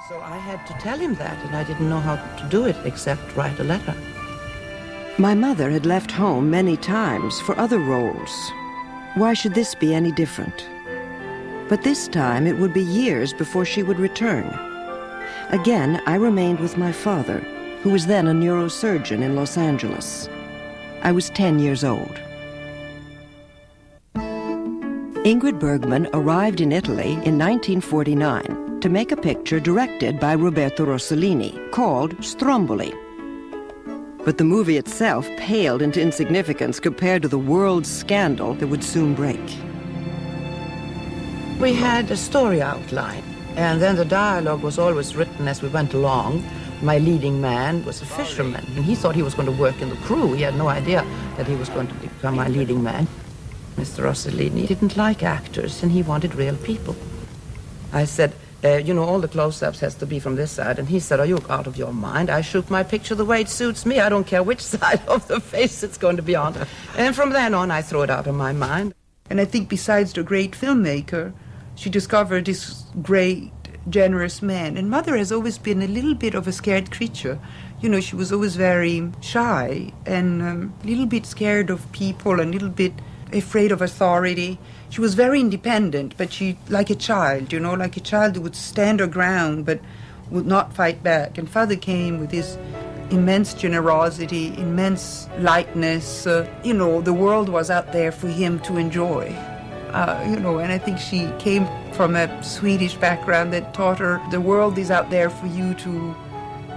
So I had to tell him that, and I didn't know how to do it except write a letter. My mother had left home many times for other roles. Why should this be any different? But this time it would be years before she would return. Again, I remained with my father, who was then a neurosurgeon in Los Angeles. I was 10 years old. Ingrid Bergman arrived in Italy in 1949 to make a picture directed by Roberto Rossellini called Stromboli. But the movie itself paled into insignificance compared to the world scandal that would soon break. We had a story outline, and then the dialogue was always written as we went along. My leading man was a fisherman, and he thought he was going to work in the crew. He had no idea that he was going to become my leading man. Mr. Rossellini didn't like actors, and he wanted real people. I said, all the close-ups has to be from this side. And he said, are you out of your mind? I shoot my picture the way it suits me. I don't care which side of the face it's going to be on. And from then on, I threw it out of my mind. And I think besides the great filmmaker, she discovered this great, generous man. And Mother has always been a little bit of a scared creature. She was always very shy and a little bit scared of people and a little bit afraid of authority. She was very independent, but she, like a child, like a child who would stand her ground but would not fight back. And Father came with his immense generosity, immense lightness. The world was out there for him to enjoy. And I think she came from a Swedish background that taught her the world is out there for you to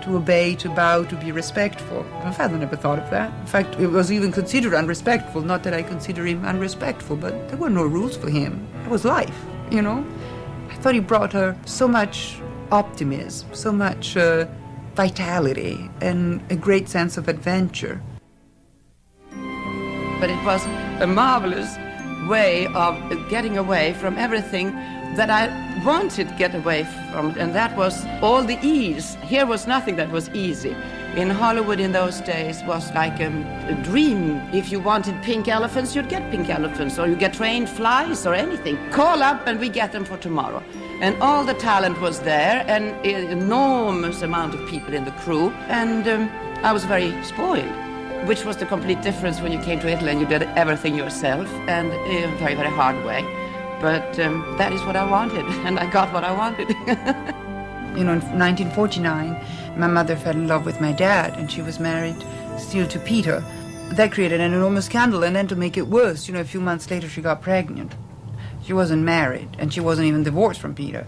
obey, to bow, to be respectful. My father never thought of that. In fact, it was even considered unrespectful. Not that I consider him unrespectful, but there were no rules for him. It was life, I thought he brought her so much optimism, so much vitality, and a great sense of adventure. But it was a marvelous way of getting away from everything that I wanted to get away from, and that was all the ease. Here was nothing that was easy. In Hollywood in those days was like a dream. If you wanted pink elephants, you'd get pink elephants, or you get trained flies or anything. Call up and we get them for tomorrow. And all the talent was there, and an enormous amount of people in the crew, and I was very spoiled, which was the complete difference when you came to Italy and you did everything yourself, and in a very, very hard way. But that is what I wanted, and I got what I wanted. In 1949, my mother fell in love with my dad, and she was married still to Peter. That created an enormous scandal, and then to make it worse, a few months later she got pregnant. She wasn't married, and she wasn't even divorced from Peter.